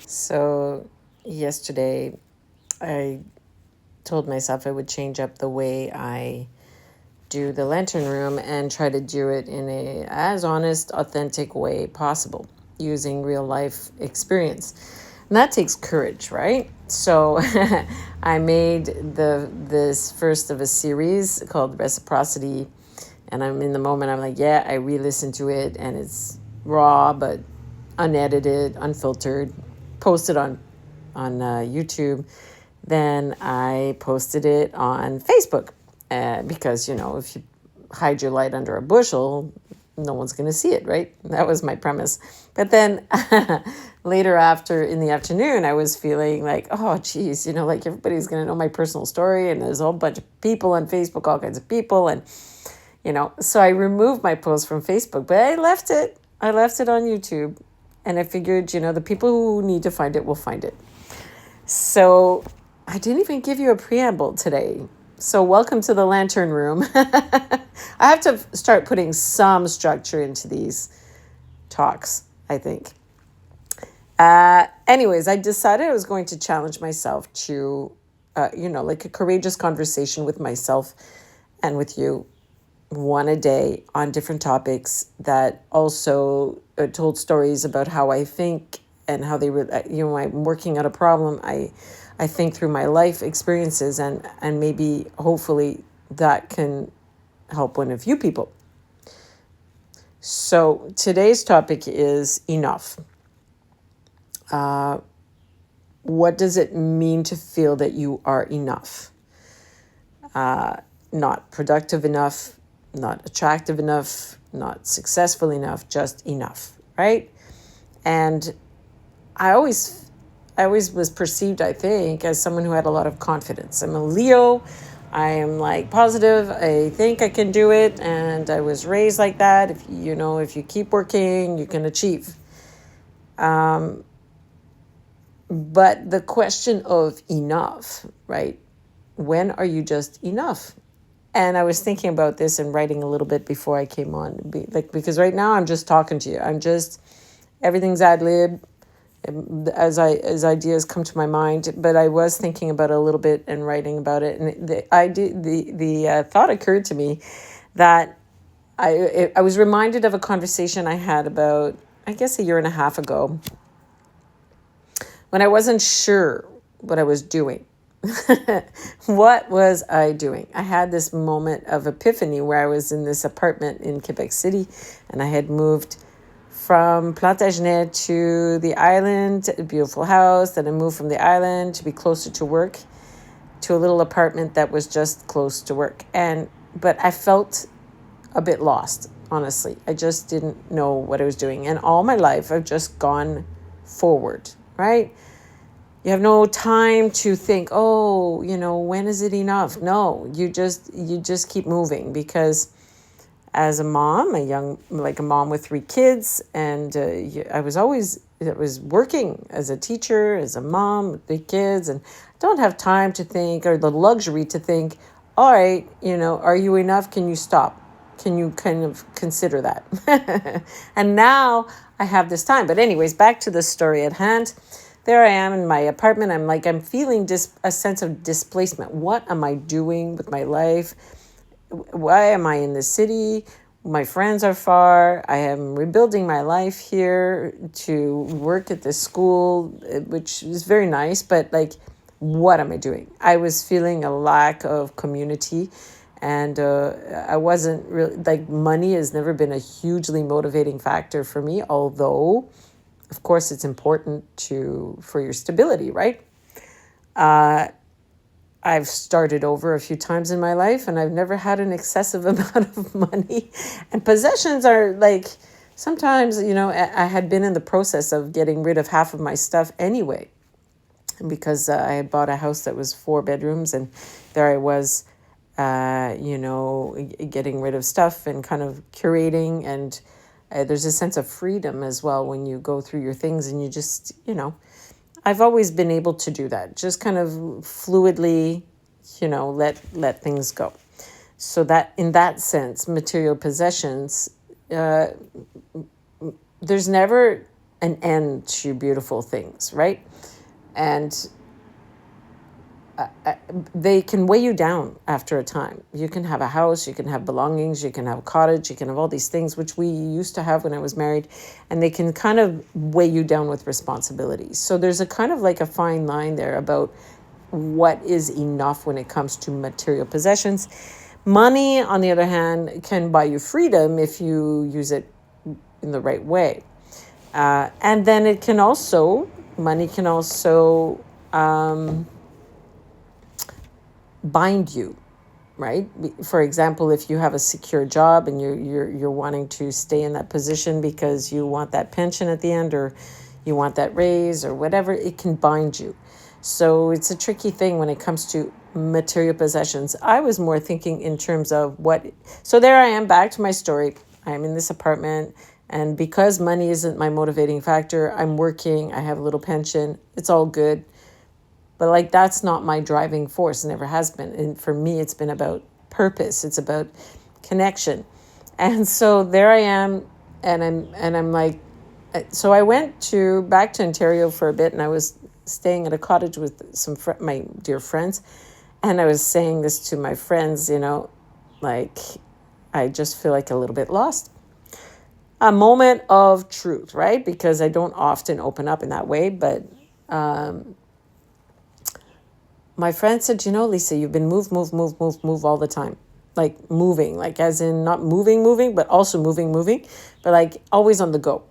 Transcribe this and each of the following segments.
So, yesterday I told myself I would change up the way I do the lantern room and try to do it in a as honest, authentic way possible using real life experience. And that takes courage, right? So I made this first of a series called Reciprocity, and I'm in the moment I'm like, yeah, I re-listened to it and it's raw but unedited, unfiltered, posted on YouTube. Then I posted it on Facebook because if you hide your light under a bushel, no one's going to see it, right? That was my premise. But then later after in the afternoon, I was feeling like, oh, geez, like everybody's going to know my personal story. And there's a whole bunch of people on Facebook, all kinds of people. And, so I removed my post from Facebook, but I left it. I left it on YouTube. And I figured, the people who need to find it will find it. So I didn't even give you a preamble today. So welcome to the Lantern Room. I have to start putting some structure into these talks, I think. Anyways, I decided I was going to challenge myself to, like a courageous conversation with myself and with you, one a day on different topics that also told stories about how I think and how they were, I'm working out a problem. I think through my life experiences and maybe hopefully that can help one of you people. So today's topic is enough. What does it mean to feel that you are enough? Not productive enough, not attractive enough, not successful enough, just enough, right? And I always was perceived, I think, as someone who had a lot of confidence. I'm a Leo. I am like positive. I think I can do it, and I was raised like that. If you keep working, you can achieve. But the question of enough, right? When are you just enough? And I was thinking about this and writing a little bit before I came on, because right now I'm just talking to you. Everything's ad lib as ideas come to my mind. But I was thinking about it a little bit and writing about it, and the thought occurred to me that I was reminded of a conversation I had about, I guess, a year and a half ago, when I wasn't sure what I was doing. What was I doing? I had this moment of epiphany where I was in this apartment in Quebec City, and I had moved from Plantagenet to the island, a beautiful house. Then I moved from the island to be closer to work, to a little apartment that was just close to work. But I felt a bit lost, honestly. I just didn't know what I was doing. And all my life, I've just gone forward, right? You have no time to think, when is it enough? No, you just keep moving, because as a mom, a mom with 3 kids, and I was working as a teacher, as a mom with 3 kids, and I don't have time to think, or the luxury to think, all right, are you enough? Can you stop? Can you kind of consider that? And now I have this time. But anyways, back to the story at hand. There I am in my apartment. I'm feeling a sense of displacement. What am I doing with my life? Why am I in the city? My friends are far. I am rebuilding my life here to work at this school, which is very nice. But what am I doing? I was feeling a lack of community. And I wasn't really, money has never been a hugely motivating factor for me, although, of course, it's important for your stability, right? I've started over a few times in my life, and I've never had an excessive amount of money. And possessions are sometimes, I had been in the process of getting rid of half of my stuff anyway, because I had bought a house that was 4 bedrooms, and there I was, getting rid of stuff and kind of curating. And there's a sense of freedom as well when you go through your things, and you just, I've always been able to do that, just kind of fluidly, let things go. So that in that sense, material possessions, there's never an end to beautiful things, right? And they can weigh you down after a time. You can have a house, you can have belongings, you can have a cottage, you can have all these things, which we used to have when I was married, and they can kind of weigh you down with responsibilities. So there's a kind of like a fine line there about what is enough when it comes to material possessions. Money, on the other hand, can buy you freedom if you use it in the right way. And then money can also bind you, right? For example, if you have a secure job and you're wanting to stay in that position because you want that pension at the end, or you want that raise or whatever, it can bind you. So it's a tricky thing when it comes to material possessions. I was more thinking in terms of so there I am, back to my story. I'm in this apartment, and because money isn't my motivating factor, I'm working, I have a little pension, it's all good. But like, that's not my driving force, never has been. And for me, it's been about purpose. It's about connection. And so there I am, and I'm like, so I went back to Ontario for a bit, and I was staying at a cottage with my dear friends. And I was saying this to my friends, like, I just feel like a little bit lost. A moment of truth, right? Because I don't often open up in that way, but my friend said, Lisa, you've been move all the time. Like moving, like as in not moving, but also moving, but like always on the go.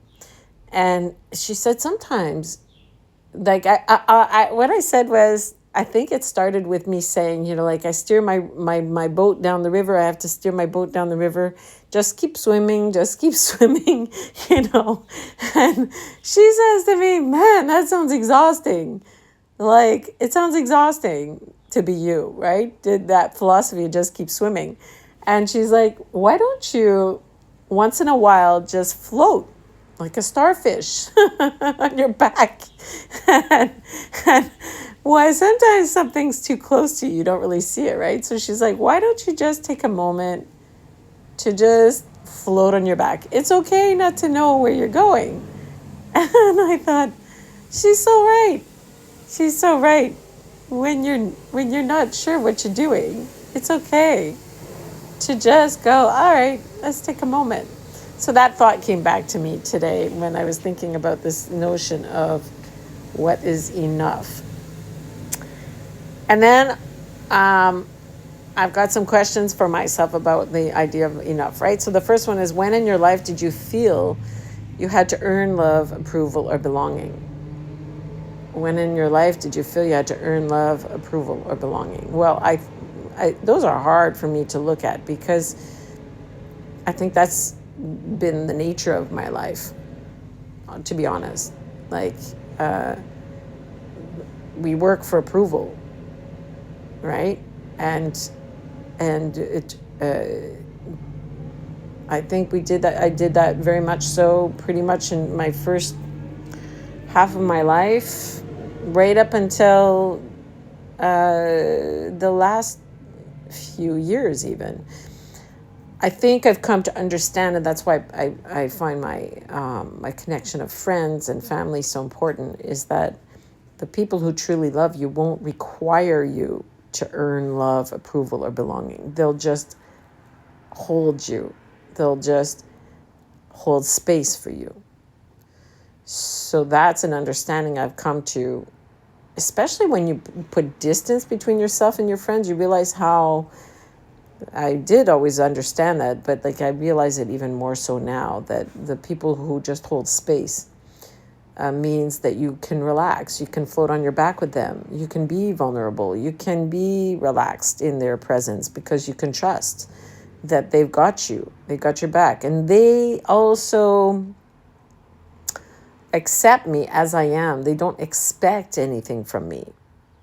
And she said, sometimes, like what I said was, I think it started with me saying, like, I steer my boat down the river. I have to steer my boat down the river. Just keep swimming, And she says to me, man, that sounds exhausting. Like, it sounds exhausting to be you, right? Did that philosophy, just keep swimming. And she's like, why don't you once in a while just float like a starfish on your back? and why sometimes something's too close to you, you don't really see it, right? So she's like, why don't you just take a moment to just float on your back? It's okay not to know where you're going. And I thought, she's so right. She's so right. When you're not sure what you're doing, it's okay to just go, all right, let's take a moment. So that thought came back to me today when I was thinking about this notion of what is enough. And then I've got some questions for myself about the idea of enough, right? So the first one is, when in your life did you feel you had to earn love, approval, or belonging? When in your life did you feel you had to earn love, approval, or belonging? Well, I those are hard for me to look at, because I think that's been the nature of my life, to be honest. Like, we work for approval, right? And it, I think we did that. I did that very much so, pretty much in my first half of my life, right up until the last few years even. I think I've come to understand, and that's why I find my connection of friends and family so important, is that the people who truly love you won't require you to earn love, approval, or belonging. They'll just hold you. They'll just hold space for you. So that's an understanding I've come to, especially when you put distance between yourself and your friends. You realize how, I did always understand that, but like, I realize it even more so now, that the people who just hold space means that you can relax. You can float on your back with them. You can be vulnerable. You can be relaxed in their presence, because you can trust that they've got you. They've got your back. And they also accept me as I am. They don't expect anything from me.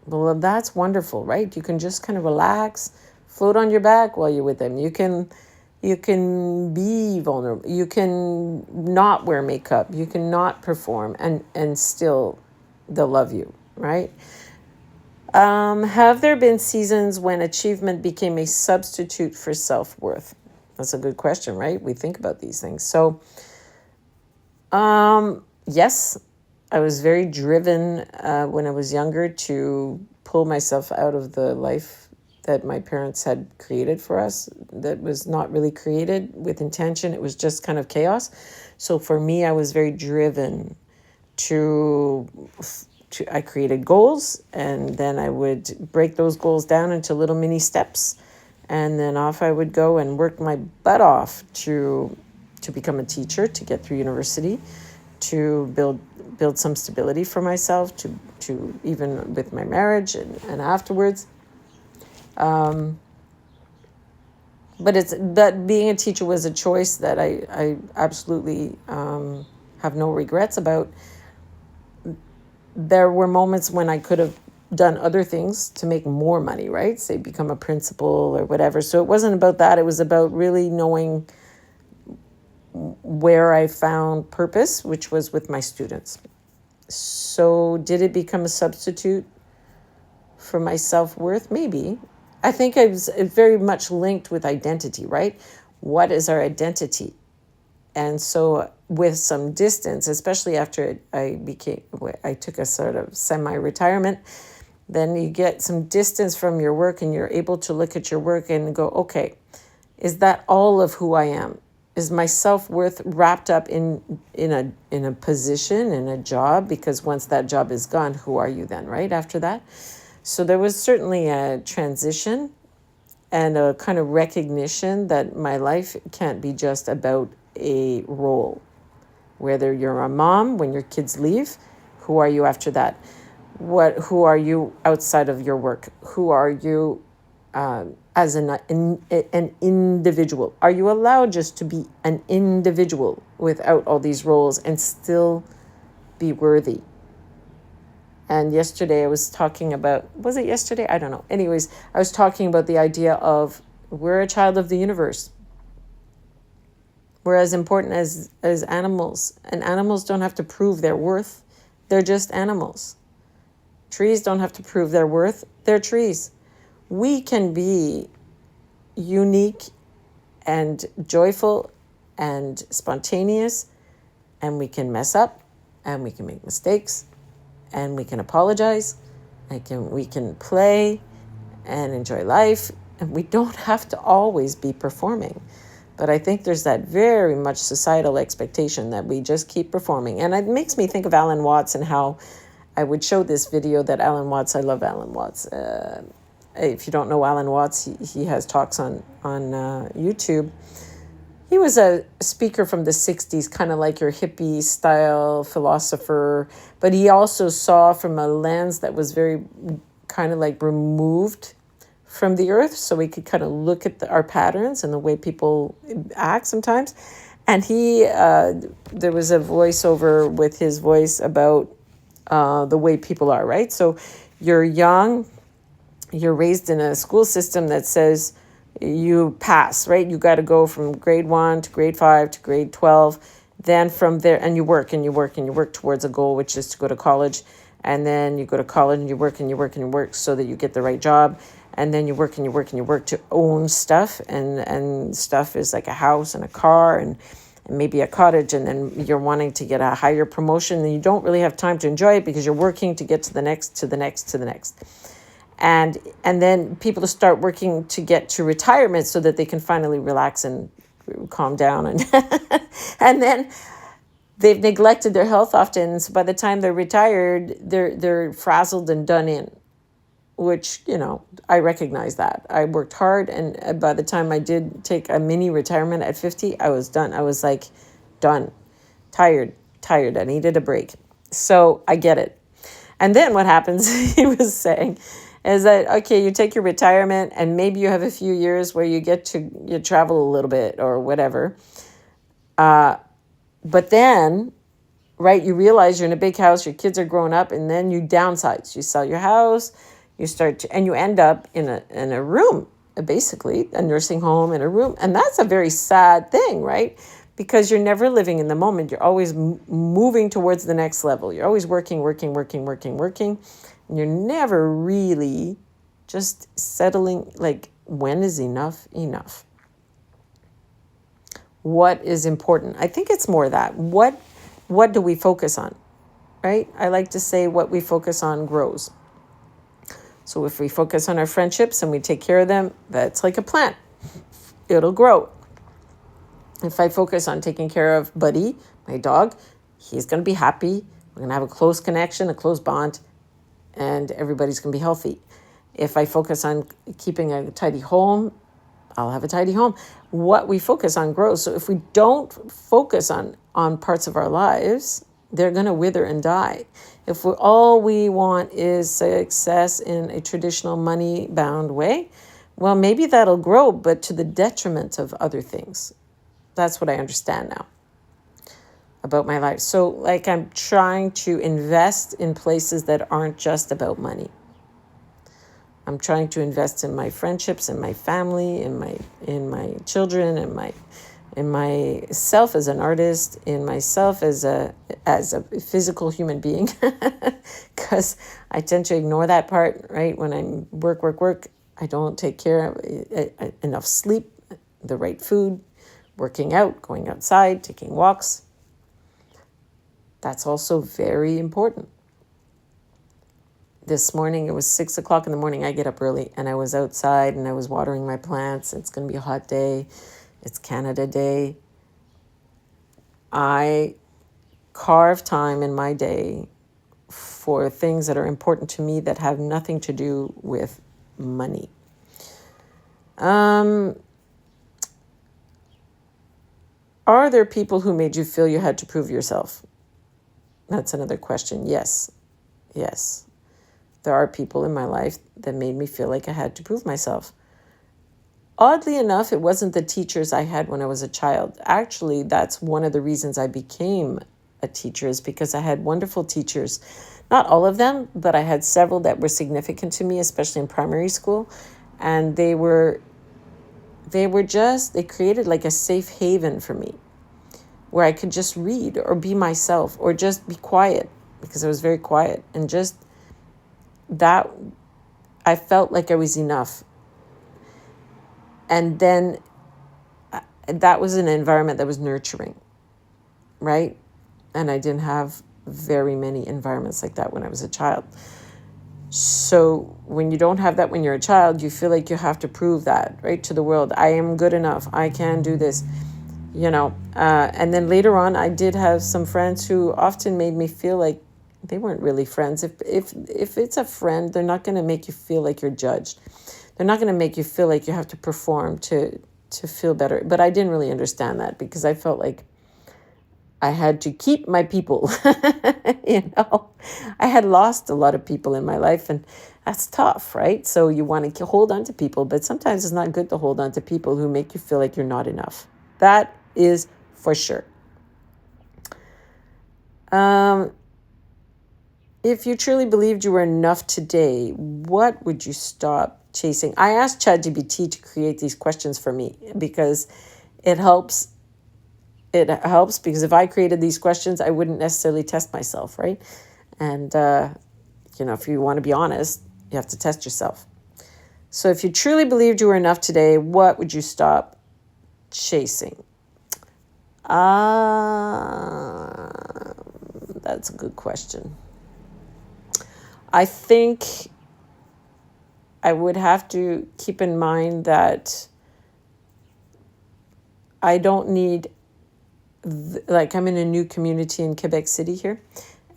Well, that's wonderful, right? You can just kind of relax, float on your back while you're with them. You can be vulnerable. You can not wear makeup. You can not perform, and still they'll love you, right? Have there been seasons when achievement became a substitute for self-worth? That's a good question, right? We think about these things. So, yes, I was very driven when I was younger to pull myself out of the life that my parents had created for us, that was not really created with intention. It was just kind of chaos. So for me, I was very driven to I created goals, and then I would break those goals down into little mini steps, and then off I would go and work my butt off to become a teacher, to get through university, to build some stability for myself, to even with my marriage and afterwards. But being a teacher was a choice that I absolutely have no regrets about. There were moments when I could have done other things to make more money, right? Say become a principal or whatever. So it wasn't about that. It was about really knowing where I found purpose, which was with my students. So did it become a substitute for my self-worth? Maybe. I think it was very much linked with identity, right? What is our identity? And so with some distance, especially after I took a sort of semi-retirement, then you get some distance from your work and you're able to look at your work and go, okay, is that all of who I am? Is my self-worth wrapped up in a position, in a job? Because once that job is gone, who are you then, right? After that. So there was certainly a transition and a kind of recognition that my life can't be just about a role. Whether you're a mom when your kids leave, who are you after that? Who are you outside of your work? Who are you as an individual? Are you allowed just to be an individual without all these roles and still be worthy? And yesterday I was talking about, was it yesterday? I don't know. Anyways, I was talking about the idea of we're a child of the universe. We're as important as animals. And animals don't have to prove their worth. They're just animals. Trees don't have to prove their worth. They're trees. We can be unique and joyful and spontaneous, and we can mess up, and we can make mistakes, and we can apologize, we can play and enjoy life, and we don't have to always be performing. But I think there's that very much societal expectation that we just keep performing. And it makes me think of Alan Watts and how I would show this video that Alan Watts, I love Alan Watts. If you don't know Alan Watts, he has talks on YouTube. He was a speaker from the 60s, kind of like your hippie style philosopher, but he also saw from a lens that was very kind of like removed from the earth, so we could kind of look at our patterns and the way people act sometimes. And there was a voiceover with his voice about the way people are, right? So you're young, you're raised in a school system that says you pass, right? You got to go from grade 1 to grade 5 to grade 12. Then from there, and you work and you work and you work towards a goal, which is to go to college. And then you go to college and you work and you work and you work so that you get the right job. And then you work and you work and you work to own stuff. And stuff is like a house and a car and maybe a cottage. And then you're wanting to get a higher promotion and you don't really have time to enjoy it because you're working to get to the next, to the next, to the next. And then people start working to get to retirement so that they can finally relax and calm down. And and then they've neglected their health often. So by the time they're retired, they're frazzled and done in, which, I recognize that. I worked hard. And by the time I did take a mini retirement at 50, I was done. I was like, done, tired. I needed a break. So I get it. And then what happens, he was saying, is that, okay, you take your retirement and maybe you have a few years where you travel a little bit or whatever. But then, right, you realize you're in a big house, your kids are growing up, and then you downsize. You sell your house, and you end up in a room, basically, a nursing home in a room. And that's a very sad thing, right? Because you're never living in the moment. You're always moving towards the next level. You're always working. And you're never really just settling, like, when is enough? What is important? I think it's more that. What what do we focus on, right? I like to say what we focus on grows. So if we focus on our friendships and we take care of them, that's like a plant. It'll grow. If I focus on taking care of Buddy, my dog, he's going to be happy. We're going to have a close connection, a close bond, and everybody's going to be healthy. If I focus on keeping a tidy home, I'll have a tidy home. What we focus on grows. So if we don't focus on parts of our lives, they're going to wither and die. If all we want is success in a traditional money-bound way, well, maybe that'll grow, but to the detriment of other things. That's what I understand now about my life. So like I'm trying to invest in places that aren't just about money. I'm trying to invest in my friendships, in my family, in my children, in myself as an artist, in myself as a physical human being, because I tend to ignore that part, right? When I'm work, I don't take care of enough sleep, the right food, working out, going outside, taking walks. That's also very important. This morning, it was 6 o'clock in the morning. I get up early and I was outside and I was watering my plants. It's going to be a hot day. It's Canada Day. I carve time in my day for things that are important to me that have nothing to do with money. Are there people who made you feel you had to prove yourself? That's another question. Yes. There are people in my life that made me feel like I had to prove myself. Oddly enough, it wasn't the teachers I had when I was a child. Actually, that's one of the reasons I became a teacher, is because I had wonderful teachers. Not all of them, but I had several that were significant to me, especially in primary school. And they created like a safe haven for me where I could just read or be myself or just be quiet, because I was very quiet, and just that I felt like I was enough. And then that was an environment that was nurturing, right? And I didn't have very many environments like that when I was a child. So when you don't have that when you're a child, you feel like you have to prove that, right, to the world. I am good enough. I can do this, And then later on, I did have some friends who often made me feel like they weren't really friends. If it's a friend, they're not going to make you feel like you're judged. They're not going to make you feel like you have to perform to feel better. But I didn't really understand that, because I felt like I had to keep my people. I had lost a lot of people in my life, and that's tough, right? So you want to hold on to people, but sometimes it's not good to hold on to people who make you feel like you're not enough. That is for sure. If you truly believed you were enough today, what would you stop chasing? I asked ChatGPT to create these questions for me because it helps. It helps because if I created these questions, I wouldn't necessarily test myself, right? And, if you want to be honest, you have to test yourself. So if you truly believed you were enough today, what would you stop chasing? That's a good question. I think I would have to keep in mind that I don't need, I'm in a new community in Quebec City here,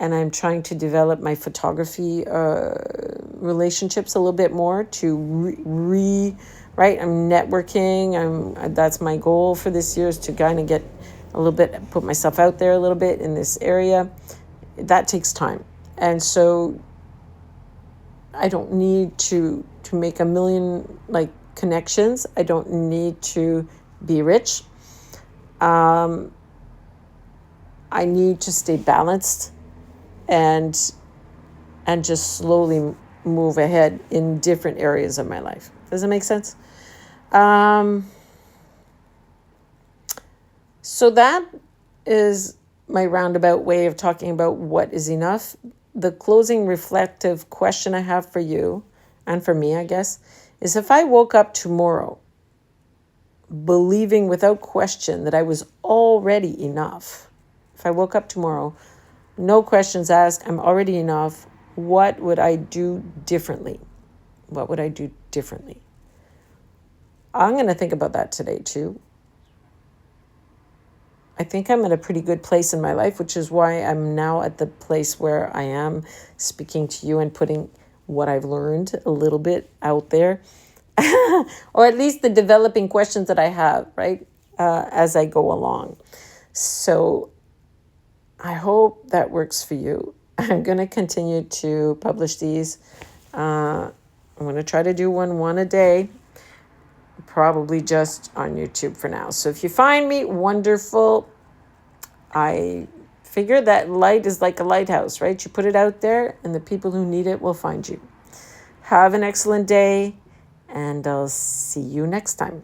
and I'm trying to develop my photography relationships a little bit more to right? I'm networking. That's my goal for this year, is to kind of get a little bit, put myself out there a little bit in this area. That takes time. And so I don't need to make a million connections. I don't need to be rich. I need to stay balanced and just slowly move ahead in different areas of my life. Does that make sense? So that is my roundabout way of talking about what is enough. The closing reflective question I have for you, and for me, I guess, is if I woke up tomorrow believing without question that I was already enough If I woke up tomorrow, no questions asked, I'm already enough, what would I do differently? What would I do differently? I'm going to think about that today too. I think I'm at a pretty good place in my life, which is why I'm now at the place where I am speaking to you and putting what I've learned a little bit out there, or at least the developing questions that I have, right, as I go along. So I hope that works for you. I'm going to continue to publish these. I'm going to try to do one a day, probably just on YouTube for now. So if you find me, wonderful. I figure that light is like a lighthouse, right? You put it out there and the people who need it will find you. Have an excellent day, and I'll see you next time.